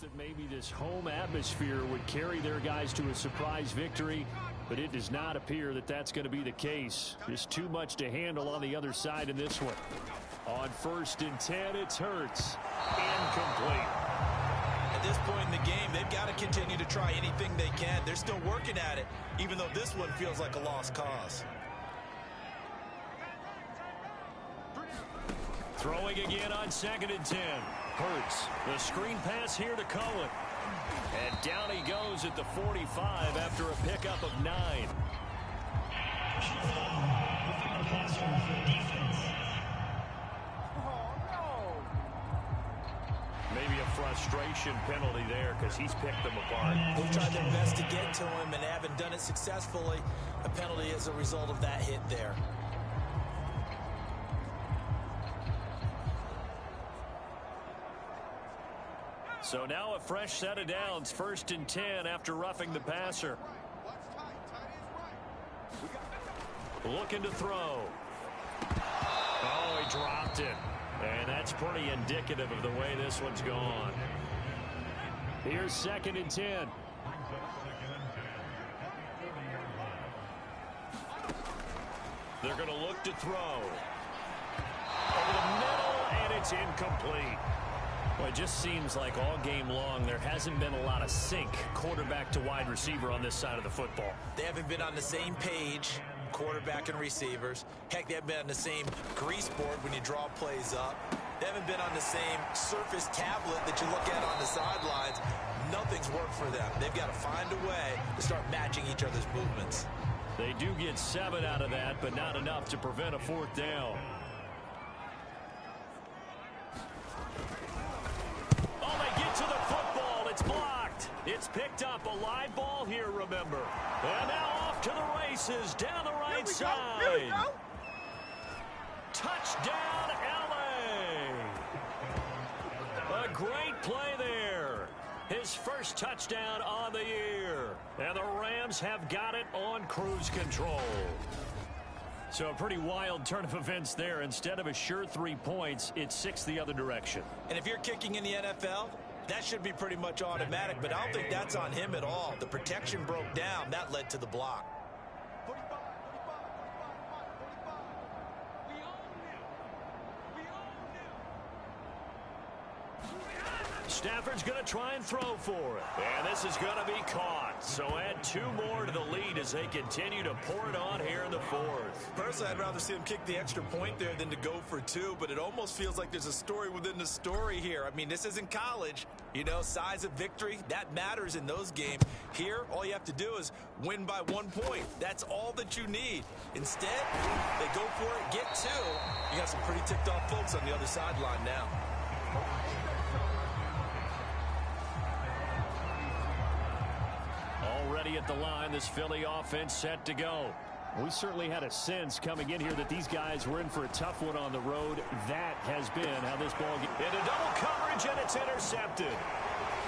that maybe this home atmosphere would carry their guys to a surprise victory, but it does not appear that that's going to be the case. Just too much to handle on the other side in this one. On 1st and 10, it's Hurts. Incomplete. At this point in the game, they've got to continue to try anything they can. They're still working at it, even though this one feels like a lost cause. Throwing again on 2nd and 10. Hurts. The screen pass here to Cohen. And down he goes at the 45 after a pickup of 9. Maybe a frustration penalty there because he's picked them apart. They've tried their best to get to him and haven't done it successfully. A penalty as a result of that hit there. So now a fresh set of downs, 1st and 10 after roughing the passer. Looking to throw. Oh, he dropped it. And that's pretty indicative of the way this one's gone. Here's 2nd and 10. They're going to look to throw. Over the middle, and it's incomplete. Well, it just seems like all game long there hasn't been a lot of sync quarterback to wide receiver on this side of the football. They haven't been on the same page, quarterback and receivers. Heck, they haven't been on the same grease board when you draw plays up. They haven't been on the same surface tablet that you look at on the sidelines. Nothing's worked for them. They've got to find a way to start matching each other's movements. They do get 7 out of that, but not enough to prevent a 4th down. It's picked up, a live ball here, remember. And now off to the races, down the right side. Touchdown, LA. A great play there. His first touchdown on the year. And the Rams have got it on cruise control. So a pretty wild turn of events there. Instead of a sure 3 points, it's 6 the other direction. And if you're kicking in the NFL, that should be pretty much automatic, but I don't think that's on him at all. The protection broke down. That led to the block. Stafford's going to try and throw for it. And this is going to be caught. So add 2 more to the lead as they continue to pour it on here in the 4th. Personally, I'd rather see him kick the extra point there than to go for 2, but it almost feels like there's a story within the story here. I mean, this isn't college. You know, size of victory, that matters in those games. Here, all you have to do is win by 1 point. That's all that you need. Instead, they go for it, get 2. You got some pretty ticked off folks on the other sideline now. Already at the line, this Philly offense set to go. We certainly had a sense coming in here that these guys were in for a tough one on the road. That has been how this ball gets. Into double coverage, and it's intercepted.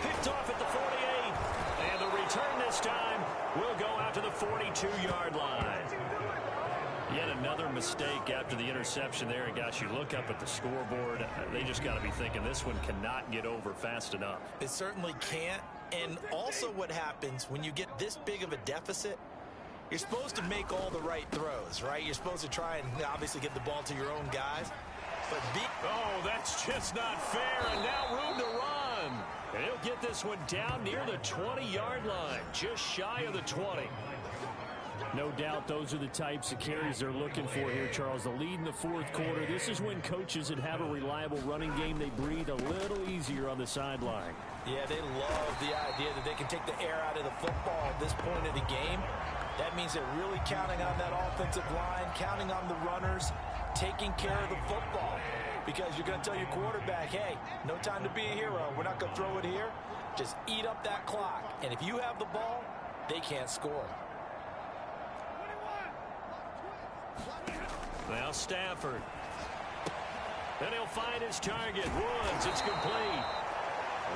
Picked off at the 48. And the return this time will go out to the 42-yard line. Yet another mistake after the interception there. And gosh, you look up at the scoreboard, they just got to be thinking this one cannot get over fast enough. It certainly can't. And also what happens when you get this big of a deficit, you're supposed to make all the right throws, right? You're supposed to try and obviously get the ball to your own guys. But oh, that's just not fair. And now room to run. And he'll get this one down near the 20-yard line, just shy of the 20. No doubt those are the types of carries they're looking for here, Charles. The lead in the 4th quarter. This is when coaches that have a reliable running game, they breathe a little easier on the sideline. Yeah, they love the idea that they can take the air out of the football at this point of the game. That means they're really counting on that offensive line, counting on the runners, taking care of the football. Because you're going to tell your quarterback, hey, no time to be a hero. We're not going to throw it here. Just eat up that clock. And if you have the ball, they can't score. Now Stafford. Then he'll find his target. Woods, it's complete.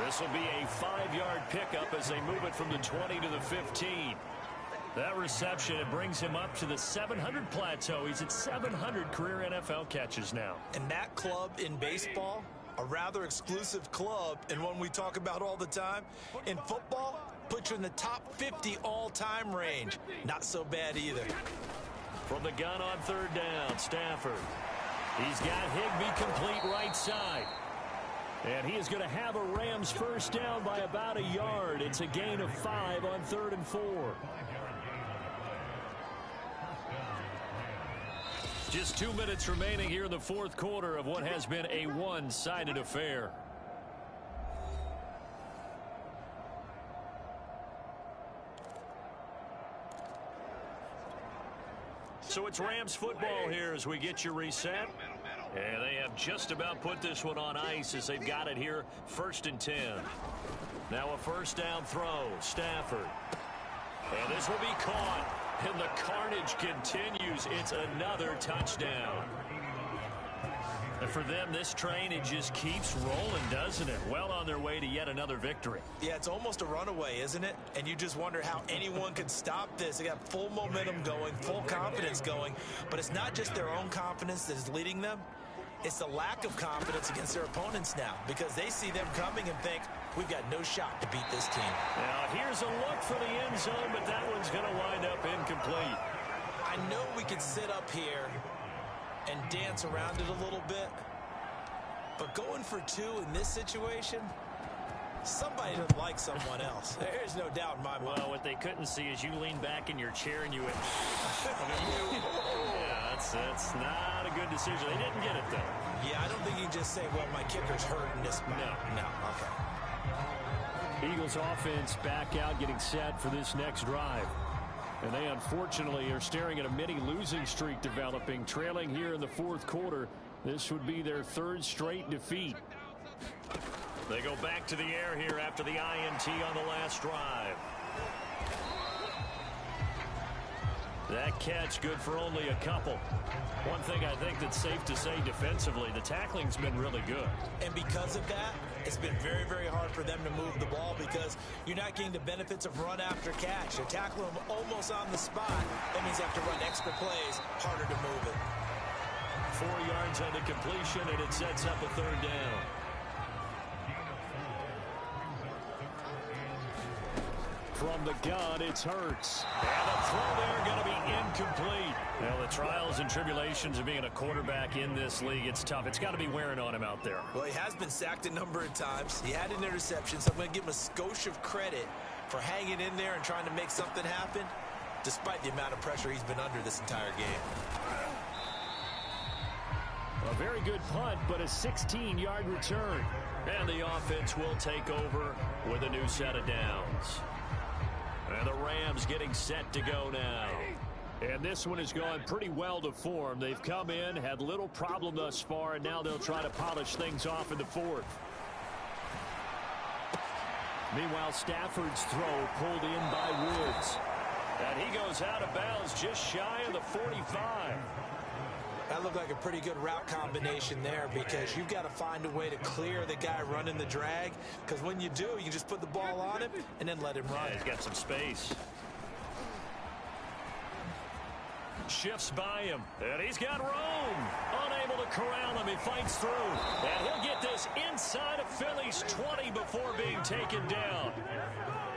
This will be a 5-yard pickup as they move it from the 20 to the 15. That reception, it brings him up to the 700 plateau. He's at 700 career NFL catches now. And that club in baseball a rather exclusive club and one we talk about all the time. In football, put you in the top 50 all-time range. Not so bad either. From the gun on third down, Stafford. He's got Higbee complete right side. And he is going to have a Rams first down by about a yard. It's a gain of 5 on 3rd and 4. Just 2 minutes remaining here in the fourth quarter of what has been a one-sided affair. So it's Rams football here as we get you reset. And they have just about put this one on ice as they've got it here, 1st and 10. Now a first down throw, Stafford. And this will be caught, and the carnage continues. It's another touchdown. And for them, this train, it just keeps rolling, doesn't it? Well on their way to yet another victory. Yeah, it's almost a runaway, isn't it? And you just wonder how anyone could stop this. They got full momentum going, full confidence going. But it's not just their own confidence that is leading them. It's the lack of confidence against their opponents now, because they see them coming and think, we've got no shot to beat this team. Now, here's a look for the end zone, but that one's going to wind up incomplete. I know we could sit up here and dance around it a little bit, but going for 2 in this situation, somebody doesn't like someone else. There's no doubt in my mind. Well, what they couldn't see is you lean back in your chair and you went, yeah, that's not a good decision. They didn't get it, though. Yeah, I don't think you can just say, well, my kicker's hurt in this spot. No, okay. Eagles offense back out, getting set for this next drive. And they unfortunately are staring at a mini losing streak developing, trailing here in the fourth quarter. This would be their 3rd straight defeat. They go back to the air here after the INT on the last drive. That catch good for only a couple. One thing I think that's safe to say defensively, the tackling's been really good. And because of that, it's been very, very hard for them to move the ball because you're not getting the benefits of run after catch. They're tackling them almost on the spot. That means they have to run extra plays, harder to move it. 4 yards on the completion, and it sets up a 3rd down. From the gun, it's Hurts. And the throw there going to be incomplete. Well, the trials and tribulations of being a quarterback in this league, it's tough. It's got to be wearing on him out there. Well, he has been sacked a number of times. He had an interception, so I'm going to give him a skosh of credit for hanging in there and trying to make something happen, despite the amount of pressure he's been under this entire game. A very good punt, but a 16-yard return. And the offense will take over with a new set of downs. And the Rams getting set to go now. And this one has gone pretty well to form. They've come in, had little problem thus far, and now they'll try to polish things off in the 4th. Meanwhile, Stafford's throw pulled in by Woods. And he goes out of bounds just shy of the 45. That looked like a pretty good route combination there because you've got to find a way to clear the guy running the drag, because when you do, you just put the ball on him and then let him run. Yeah, he's got some space. Shifts by him, and he's got room. Unable to corral him, he fights through. And he'll get this inside of Philly's 20 before being taken down.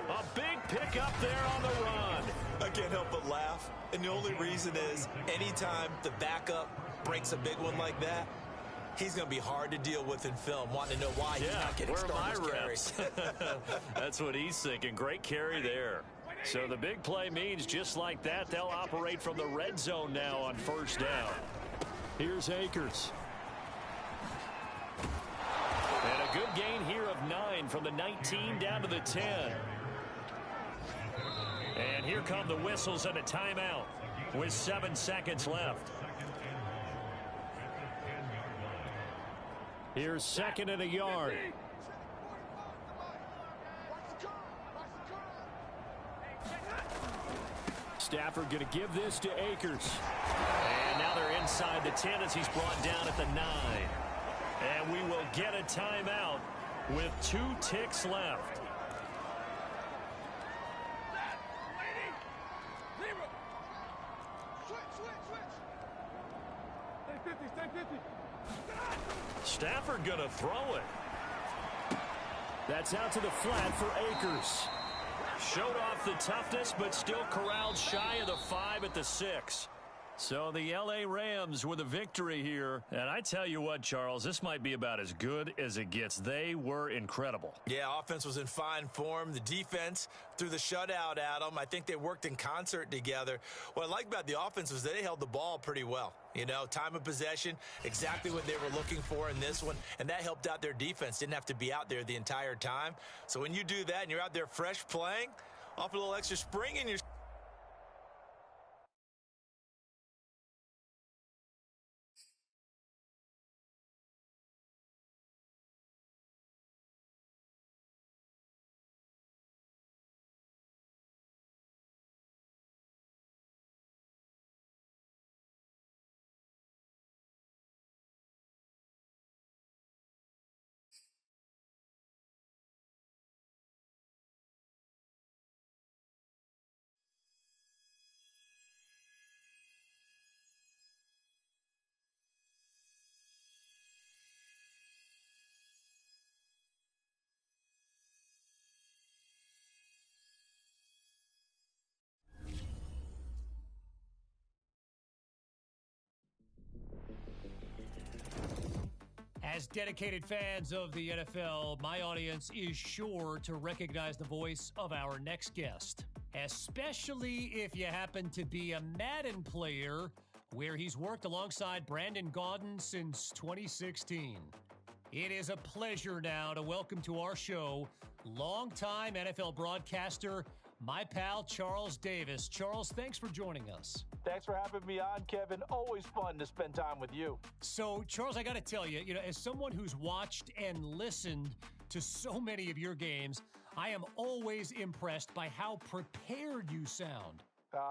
A big pickup there on the run. I can't help but laugh, and the only reason is anytime the backup breaks a big one like that, he's going to be hard to deal with in film, wanting to know why he's not getting starters carries. That's what he's thinking. Great carry there. So the big play means just like that, they'll operate from the red zone now on 1st down. Here's Akers. And a good gain here of 9 from the 19 down to the 10. And here come the whistles and a timeout with 7 seconds left. Here's 2nd and a yard. Stafford going to give this to Akers. And now they're inside the 10 as he's brought down at the 9. And we will get a timeout with 2 ticks left. Stafford going to throw it. That's out to the flat for Akers. Showed off the toughness, but still corralled shy of the 5 at the 6. So the L.A. Rams with a victory here. And I tell you what, Charles, this might be about as good as it gets. They were incredible. Yeah, offense was in fine form. The defense threw the shutout at them. I think they worked in concert together. What I like about the offense was they held the ball pretty well. You know, time of possession, exactly what they were looking for in this one. And that helped out their defense. Didn't have to be out there the entire time. So when you do that and you're out there fresh playing, off a little extra spring in your As dedicated fans of the NFL, my audience is sure to recognize the voice of our next guest, especially if you happen to be a Madden player where he's worked alongside Brandon Gaudin since 2016. It is a pleasure now to welcome to our show longtime NFL broadcaster, my pal Charles Davis. Charles, thanks for joining us. Thanks for having me on, Kevin. Always fun to spend time with you. So, Charles, I got to tell you, as someone who's watched and listened to so many of your games, I am always impressed by how prepared you sound.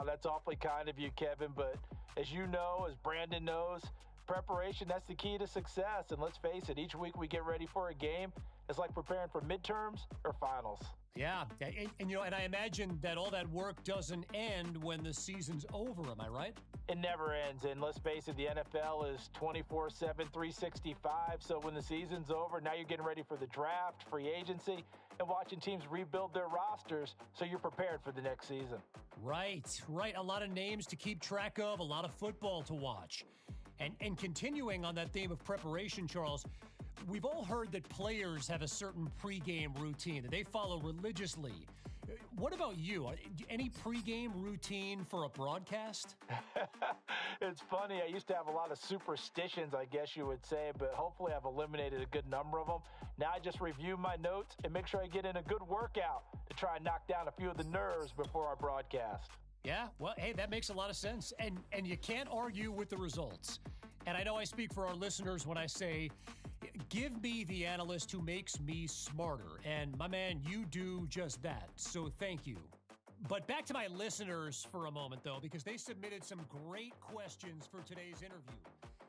That's awfully kind of you, Kevin. But as you know, as Brandon knows, preparation, that's the key to success. And let's face it, each week we get ready for a game. It's like preparing for midterms or finals. Yeah, and I imagine that all that work doesn't end when the season's over, am I right? It never ends, and let's face it, the NFL is 24/7, 365, so when the season's over, now you're getting ready for the draft, free agency, and watching teams rebuild their rosters so you're prepared for the next season. Right. A lot of names to keep track of, a lot of football to watch. And continuing on that theme of preparation, Charles, we've all heard that players have a certain pregame routine that they follow religiously. What about you? Any pregame routine for a broadcast? It's funny. I used to have a lot of superstitions, I guess you would say, but hopefully I've eliminated a good number of them. Now I just review my notes and make sure I get in a good workout to try and knock down a few of the nerves before our broadcast. Yeah, well, hey, that makes a lot of sense. And you can't argue with the results. And I know I speak for our listeners when I say, give me the analyst who makes me smarter. And my man, you do just that. So thank you. But back to my listeners for a moment, though, because they submitted some great questions for today's interview.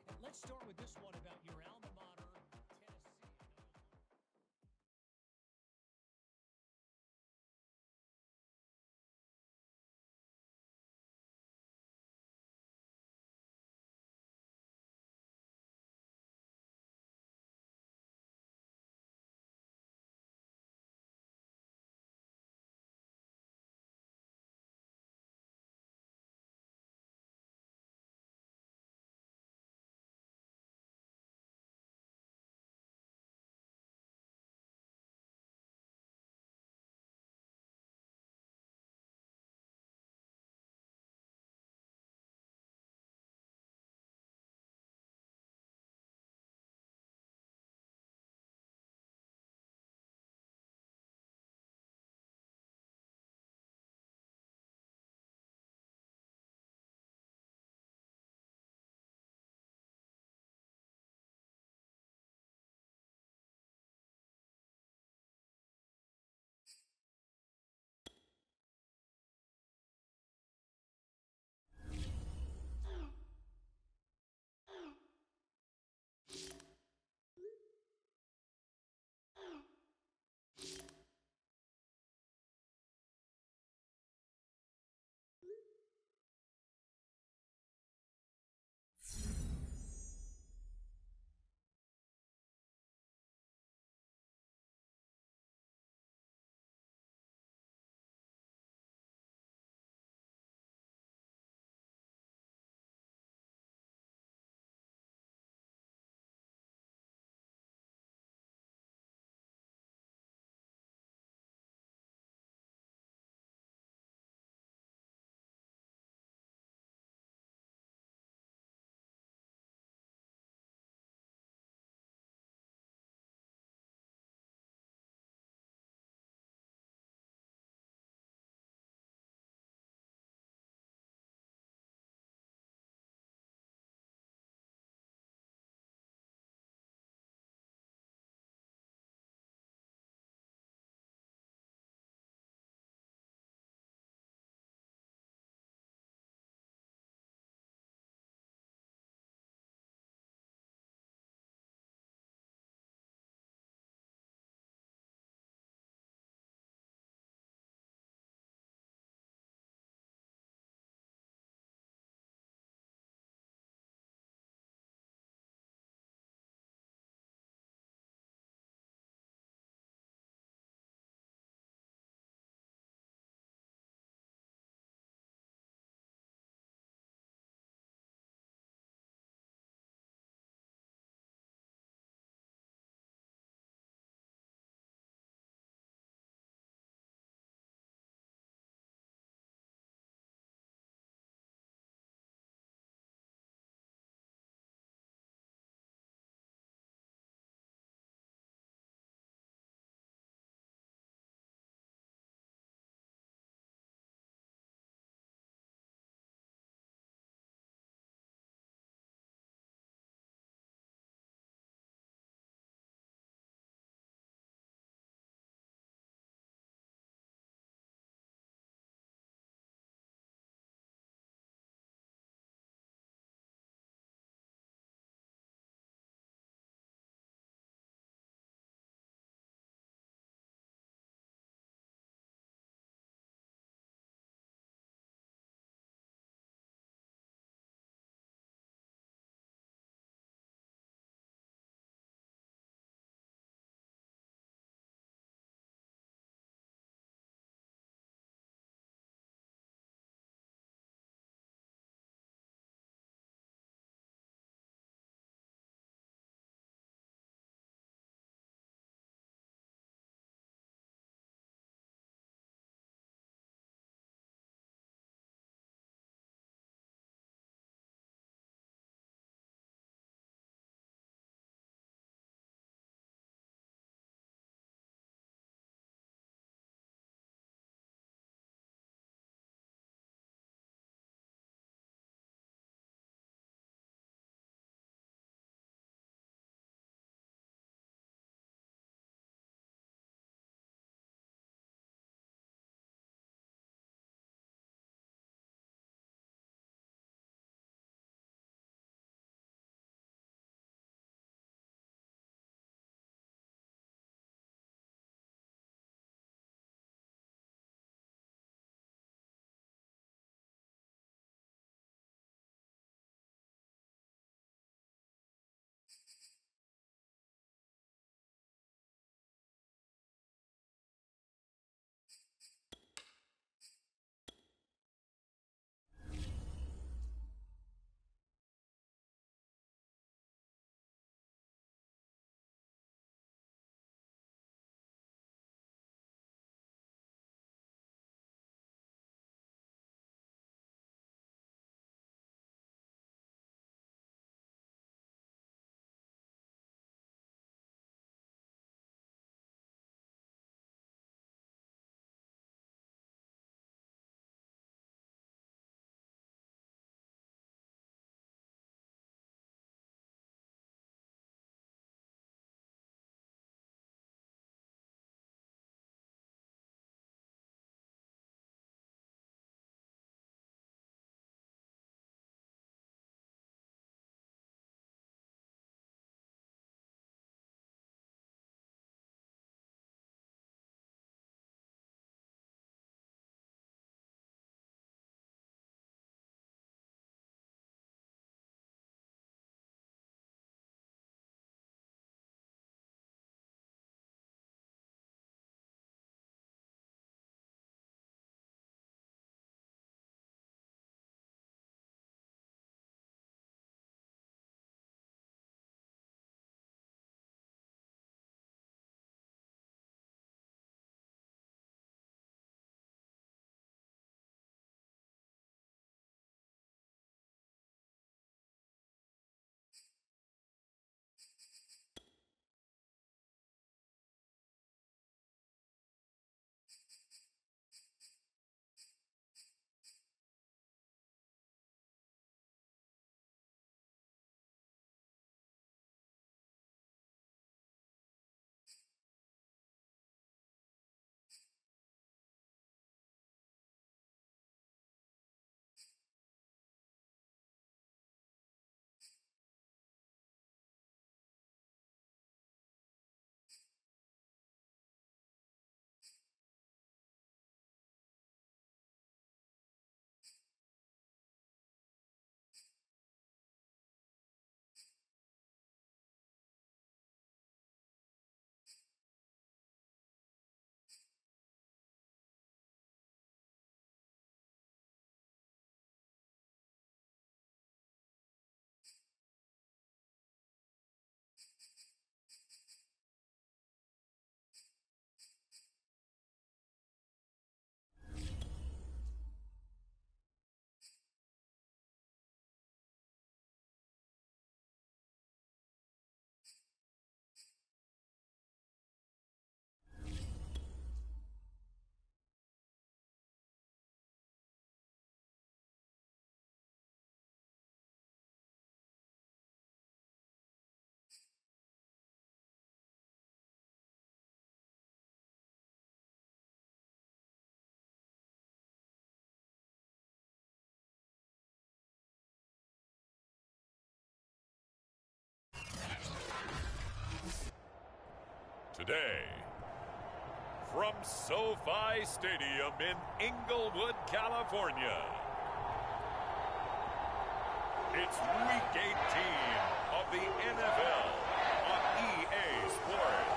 And let's start with this one about your alma mater, Tennessee. today, from SoFi Stadium in Inglewood, California, it's Week 18 of the NFL on EA Sports.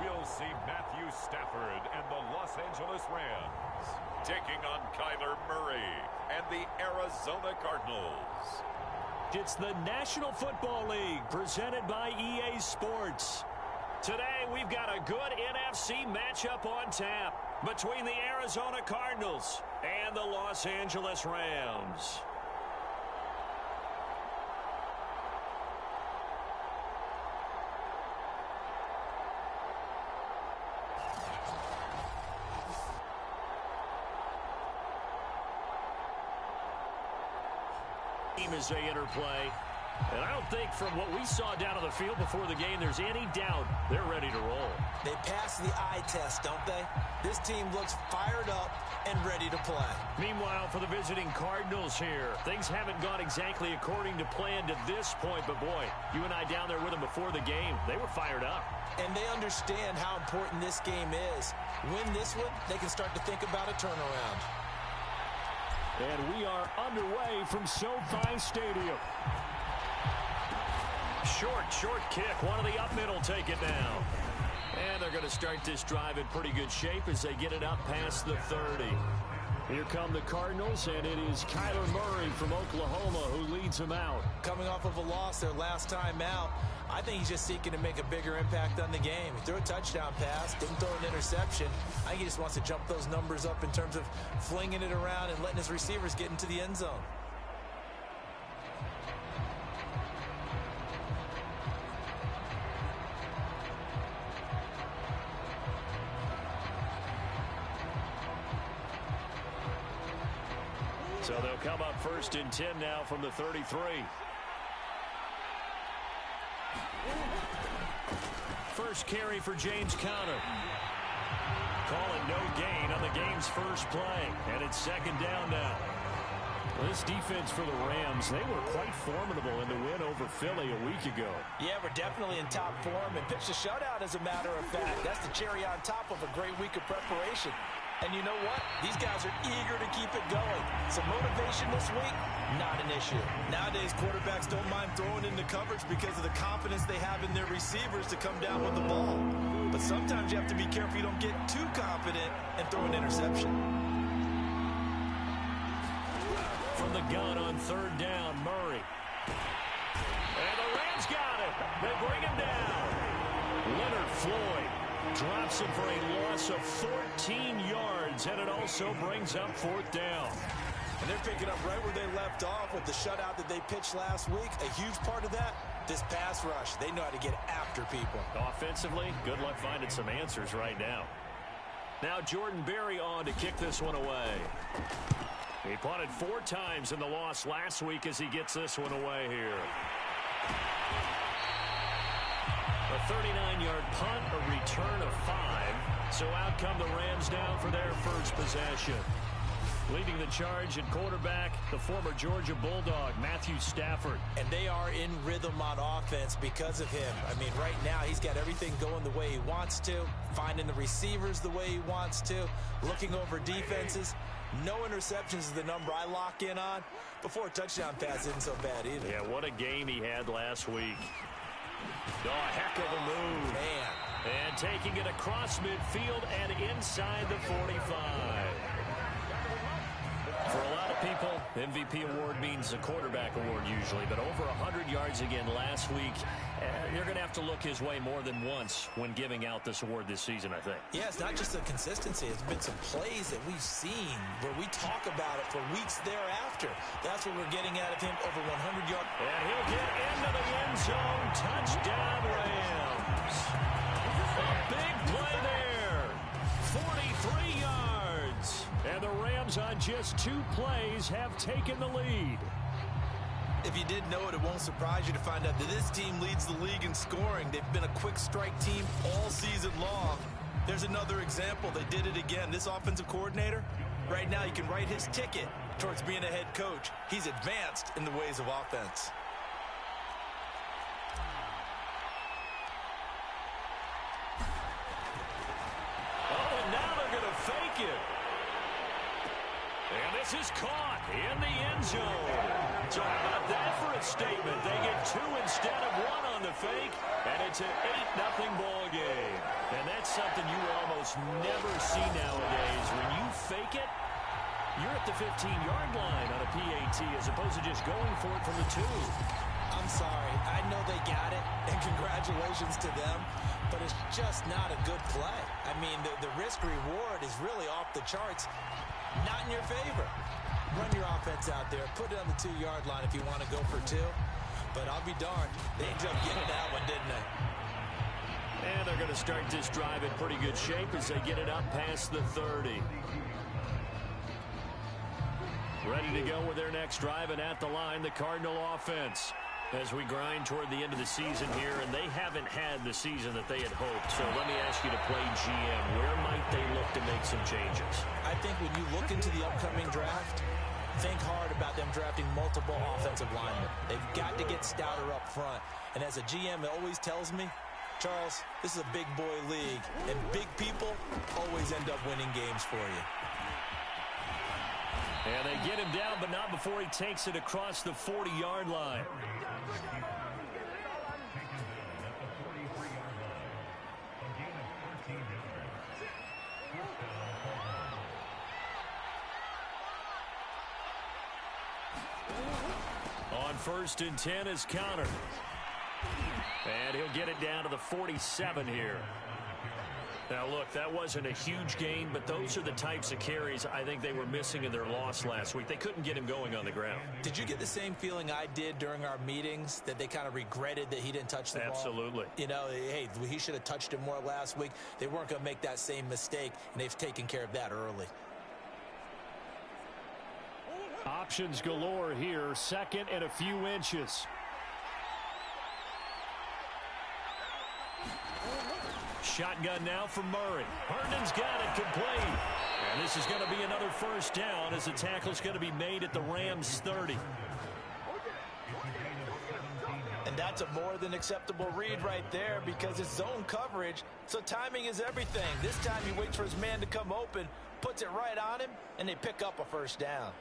We'll see Matthew Stafford and the Los Angeles Rams taking on Kyler Murray and the Arizona Cardinals. It's the National Football League presented by EA Sports. Today we've got a good NFC matchup on tap between the Arizona Cardinals and the Los Angeles Rams. As they interplay, and I don't think from what we saw down on the field before the game there's any doubt they're ready to roll. They pass the eye test, don't they? This team looks fired up and ready to play. Meanwhile, for the visiting Cardinals here, things haven't gone exactly according to plan to this point, but boy, you and I down there with them before the game, they were fired up. And they understand how important this game is. Win this one, they can start to think about a turnaround. And we are underway from SoFi Stadium. Short kick. One of the up middle take it down. And they're going to start this drive in pretty good shape as they get it up past the 30. Here come the Cardinals, and it is Kyler Murray from Oklahoma who leads them out. Coming off of a loss their last time out, I think he's just seeking to make a bigger impact on the game. He threw a touchdown pass, didn't throw an interception. I think he just wants to jump those numbers up in terms of flinging it around and letting his receivers get into the end zone. So they'll come up 1st and 10 now from the 33. First carry for James Conner. Calling no gain on the game's first play. And it's 2nd down now. This defense for the Rams, they were quite formidable in the win over Philly a week ago. Yeah, we're definitely in top form and pitched a shutout, as a matter of fact. That's the cherry on top of a great week of preparation. And you know what? These guys are eager to keep it going. Some motivation this week, not an issue. Nowadays, quarterbacks don't mind throwing into coverage because of the confidence they have in their receivers to come down with the ball. But sometimes you have to be careful you don't get too confident and throw an interception. From the gun on 3rd down, Murray. And the Rams got it. They bring him down. Leonard Floyd drops him for a loss of 14 yards, and it also brings up 4th down. And they're picking up right where they left off with the shutout that they pitched last week. A huge part of that, this pass rush. They know how to get after people. Offensively, good luck finding some answers right now. Now Jordan Berry on to kick this one away. He punted 4 times in the loss last week as he gets this one away here. A 39-yard punt, a return of 5. So out come the Rams down for their first possession. Leading the charge at quarterback, the former Georgia Bulldog, Matthew Stafford. And they are in rhythm on offense because of him. I mean, right now he's got everything going the way he wants to, finding the receivers the way he wants to, looking over defenses. No interceptions is the number I lock in on. Before a touchdown pass isn't so bad either. Yeah, what a game he had last week. Oh, heck of a move. Man. And taking it across midfield and inside the 45. For a lot of people, MVP award means a quarterback award usually, but over 100 yards again last week. You're going to have to look his way more than once when giving out this award this season, I think. Yeah, it's not just the consistency. It's been some plays that we've seen where we talk about it for weeks thereafter. That's what we're getting out of him, over 100 yards. And he'll get into the end zone. Touchdown, Rams. A big play there. 43 yards. And the Rams on just 2 plays have taken the lead. If you didn't know it, it won't surprise you to find out that this team leads the league in scoring. They've been a quick strike team all season long. There's another example. They did it again. This offensive coordinator, right now you can write his ticket towards being a head coach. He's advanced in the ways of offense. Oh, and now they're going to fake it. And this is caught in the end zone. So how about that for a statement? They get 2 instead of 1 on the fake, and it's an 8-0 ball game. And that's something you almost never see nowadays. When you fake it, you're at the 15-yard line on a PAT as opposed to just going for it from the 2. I'm sorry. I know they got it, and congratulations to them, but it's just not a good play. I mean, the risk-reward is really off the charts. Not in your favor. Run your offense out there. Put it on the 2-yard line if you want to go for 2. But I'll be darned. They ended up getting that one, didn't they? And they're going to start this drive in pretty good shape as they get it up past the 30. Ready to go with their next drive, and at the line, the Cardinal offense. As we grind toward the end of the season here, and they haven't had the season that they had hoped. So let me ask you to play GM. Where might they look to make some changes? I think when you look into the upcoming draft, think hard about them drafting multiple offensive linemen. They've got to get stouter up front. And as a GM, it always tells me, Charles, this is a big boy league, and big people always end up winning games for you. And they get him down, but not before he takes it across the 40-yard line. On 1st and 10 is Conner. And he'll get it down to the 47 here. Now, look, that wasn't a huge gain, but those are the types of carries I think they were missing in their loss last week. They couldn't get him going on the ground. Did you get the same feeling I did during our meetings, that they kind of regretted that he didn't touch the ball? Absolutely. You know, hey, he should have touched it more last week. They weren't going to make that same mistake, and they've taken care of that early. Options galore here, 2nd and a few inches. Shotgun now for Murray. Herndon's got it complete. And this is going to be another 1st down as the tackle's going to be made at the Rams' 30. And that's a more than acceptable read right there because it's zone coverage, so timing is everything. This time he waits for his man to come open, puts it right on him, and they pick up a 1st down.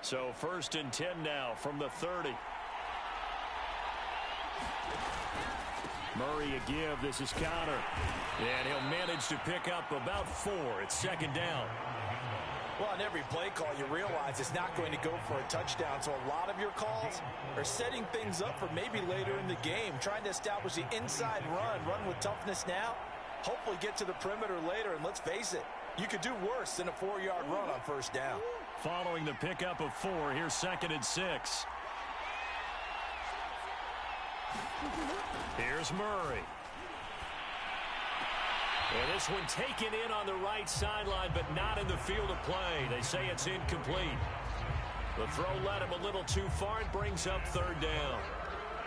So 1st and 10 now from the 30. Murray a give. This is Conner. And he'll manage to pick up about 4. It's 2nd down. Well, on every play call, you realize it's not going to go for a touchdown. So a lot of your calls are setting things up for maybe later in the game, trying to establish the inside run with toughness now, hopefully get to the perimeter later. And let's face it, you could do worse than a 4-yard run on 1st down. Following the pickup of 4, here's 2nd and 6. Here's Murray. And this one taken in on the right sideline, but not in the field of play. They say it's incomplete. The throw led him a little too far. It brings up 3rd down.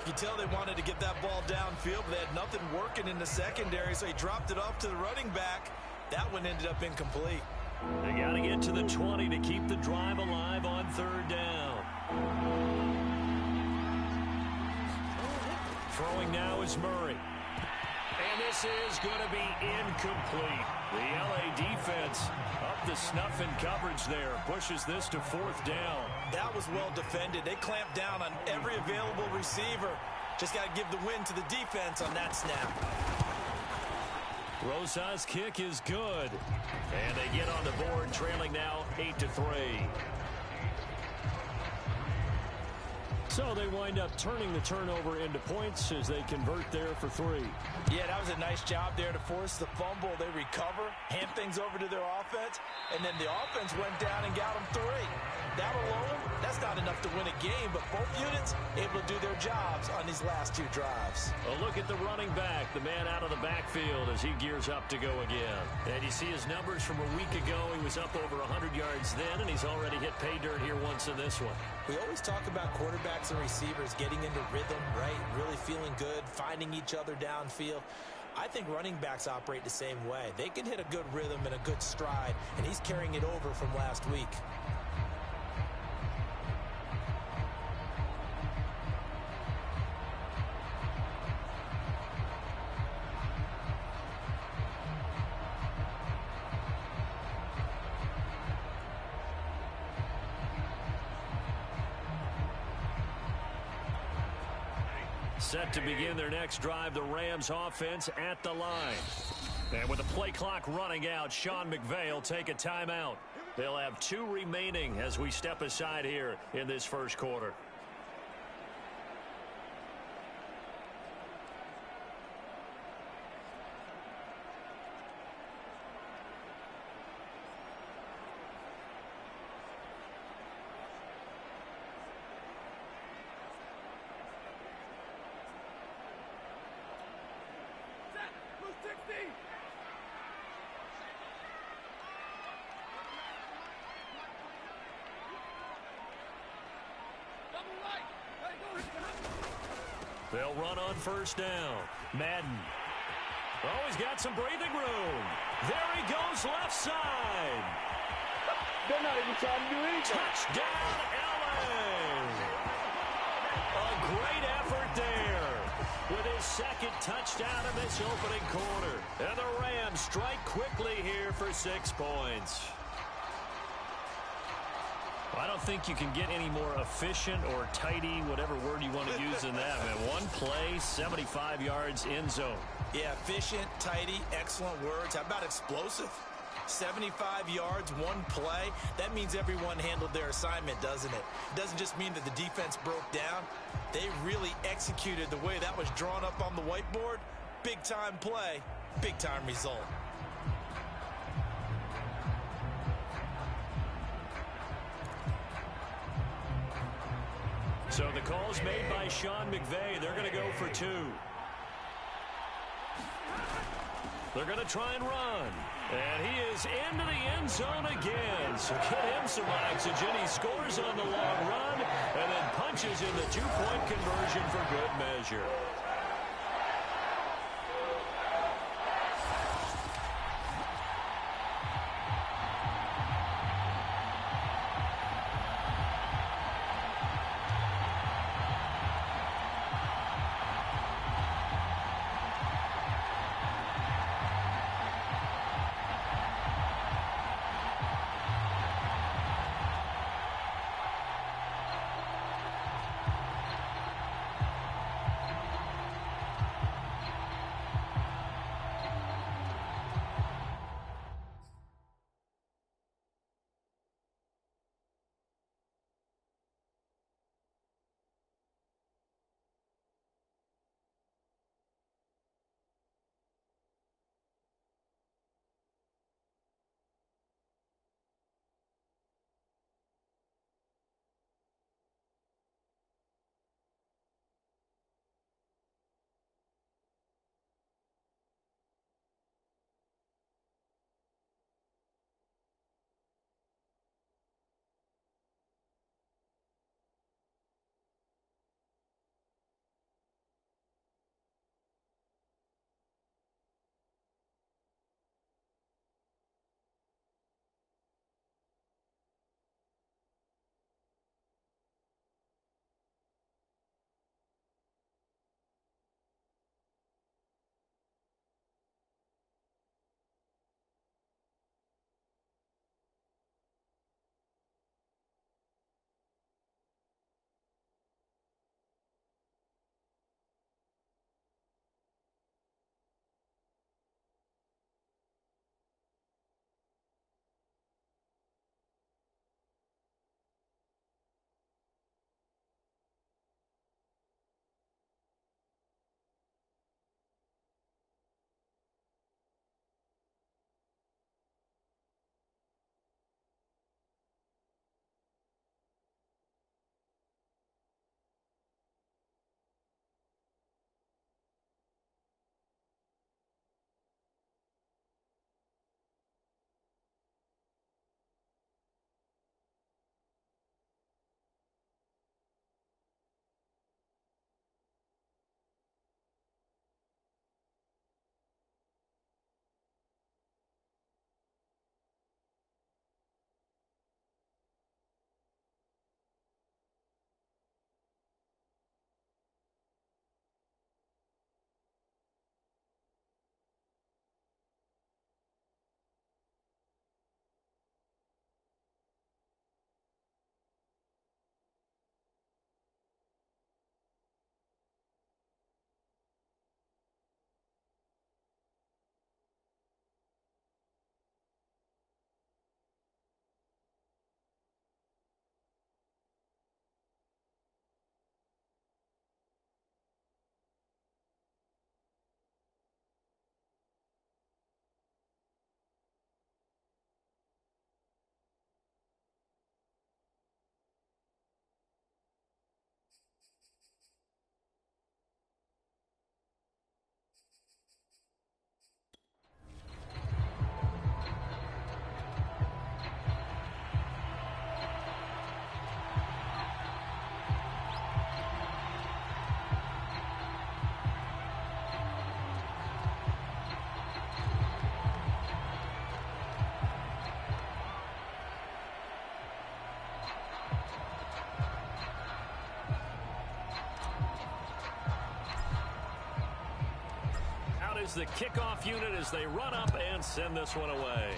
You tell they wanted to get that ball downfield, but they had nothing working in the secondary, so he dropped it off to the running back. That one ended up incomplete. They got to get to the 20 to keep the drive alive on 3rd down. Throwing now is Murray. And this is going to be incomplete. The LA defense up the snuff in coverage there. Pushes this to 4th down. That was well defended. They clamped down on every available receiver. Just got to give the win to the defense on that snap. Rosas' kick is good. And they get on the board, trailing now 8-3. So they wind up turning the turnover into points as they convert there for 3. Yeah, that was a nice job there to force the fumble. They recover, hand things over to their offense, and then the offense went down and got them 3. That alone, that's not enough to win a game, but both units able to do their jobs on these last 2 drives. A look at the running back, the man out of the backfield as he gears up to go again. And you see his numbers from a week ago. He was up over 100 yards then, and he's already hit pay dirt here once in this one. We always talk about quarterbacks and receivers getting into rhythm, right? Really feeling good, finding each other downfield. I think running backs operate the same way. They can hit a good rhythm and a good stride, and he's carrying it over from last week. Set to begin their next drive, the Rams offense at the line. And with the play clock running out, Sean McVay will take a timeout. They'll have 2 remaining as we step aside here in this first quarter. They'll run on first down. Madden. Oh, he's got some breathing room. There he goes left side. They're not even trying to do anything. Touchdown, LA. A great effort there with his second touchdown in this opening quarter. And the Rams strike quickly here for 6 points. I don't think you can get any more efficient or tidy, whatever word you want to use in that, man. 1 play, 75 yards, end zone. Yeah, efficient, tidy, excellent words. How about explosive? 75 yards, 1 play. That means everyone handled their assignment, doesn't it? It doesn't just mean that the defense broke down. They really executed the way that was drawn up on the whiteboard. Big-time play, big-time result. So the call's made by Sean McVay. They're going to go for 2. They're going to try and run. And he is into the end zone again. So get him some oxygen. He scores on the long run and then punches in the 2-point conversion for good measure. is the kickoff unit as they run up and send this one away.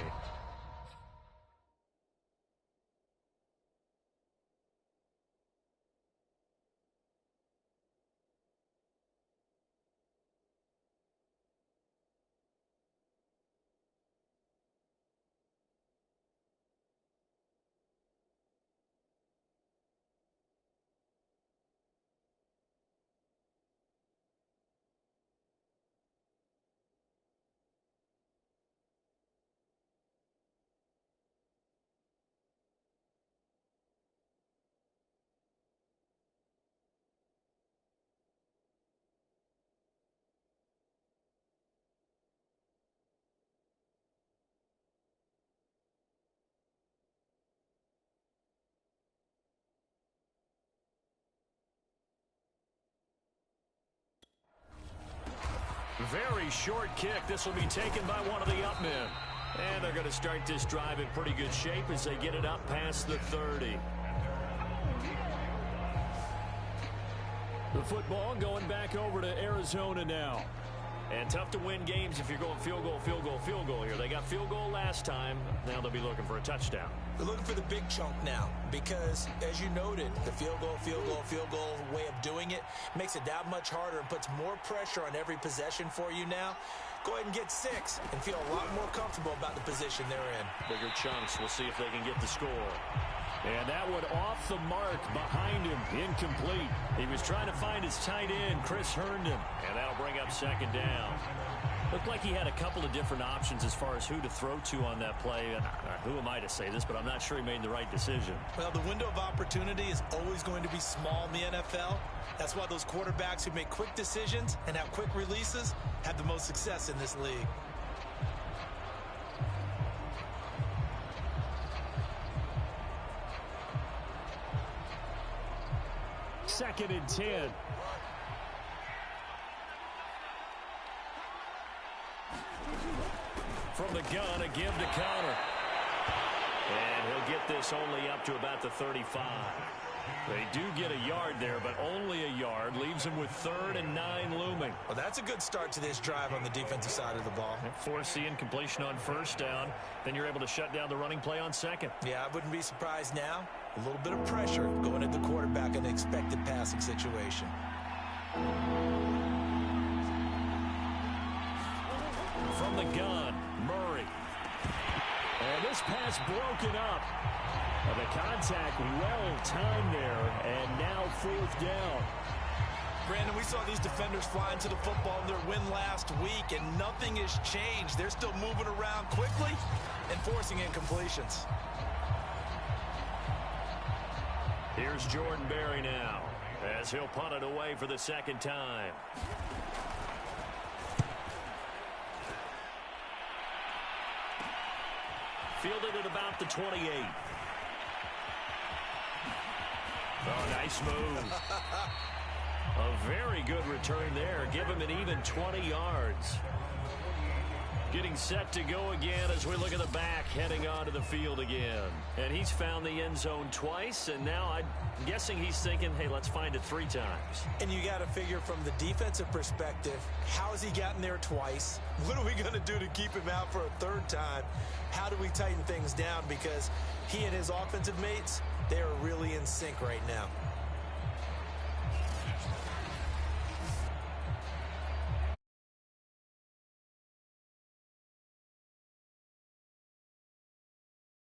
Very short kick. This will be taken by one of the up men. And they're going to start this drive in pretty good shape as they get it up past the 30. The football going back over to Arizona now. And tough to win games if you're going field goal, field goal, field goal here. They got field goal last time. Now they'll be looking for a touchdown. They're looking for the big chunk now because, as you noted, the field goal way of doing it makes it that much harder and puts more pressure on every possession for you now. Go ahead and get 6 and feel a lot more comfortable about the position they're in. Bigger chunks. We'll see if they can get the score. And that one off the mark behind him. Incomplete. He was trying to find his tight end, Chris Herndon. And that'll bring up second down. Looked like he had a couple of different options as far as who to throw to on that play. And who am I to say this, but I'm not sure he made the right decision. Well, the window of opportunity is always going to be small in the NFL. That's why those quarterbacks who make quick decisions and have quick releases have the most success in this league. Second and 10. From the gun, a give to Conner. And he'll get this only up to about the 35. They do get a yard there, but only a yard. Leaves them with 3rd and 9 looming. Well, that's a good start to this drive on the defensive side of the ball. Force the incompletion on first down. Then you're able to shut down the running play on second. Yeah, I wouldn't be surprised now. A little bit of pressure going at the quarterback in an expected passing situation. From the gun, Murray. And this pass broken up. And the contact well timed there, and now 4th down. Brandon, we saw these defenders fly into the football in their win last week, and nothing has changed. They're still moving around quickly and forcing incompletions. Here's Jordan Berry now, as he'll punt it away for the second time. Fielded at about the 28. Oh, nice move. A very good return there. Give him an even 20 yards. Getting set to go again as we look at the back, heading onto the field again. And he's found the end zone twice, and now I'm guessing he's thinking, hey, let's find it 3 times. And you got to figure from the defensive perspective, how has he gotten there twice? What are we going to do to keep him out for a 3rd time? How do we tighten things down? Because he and his offensive mates, they are really in sync right now.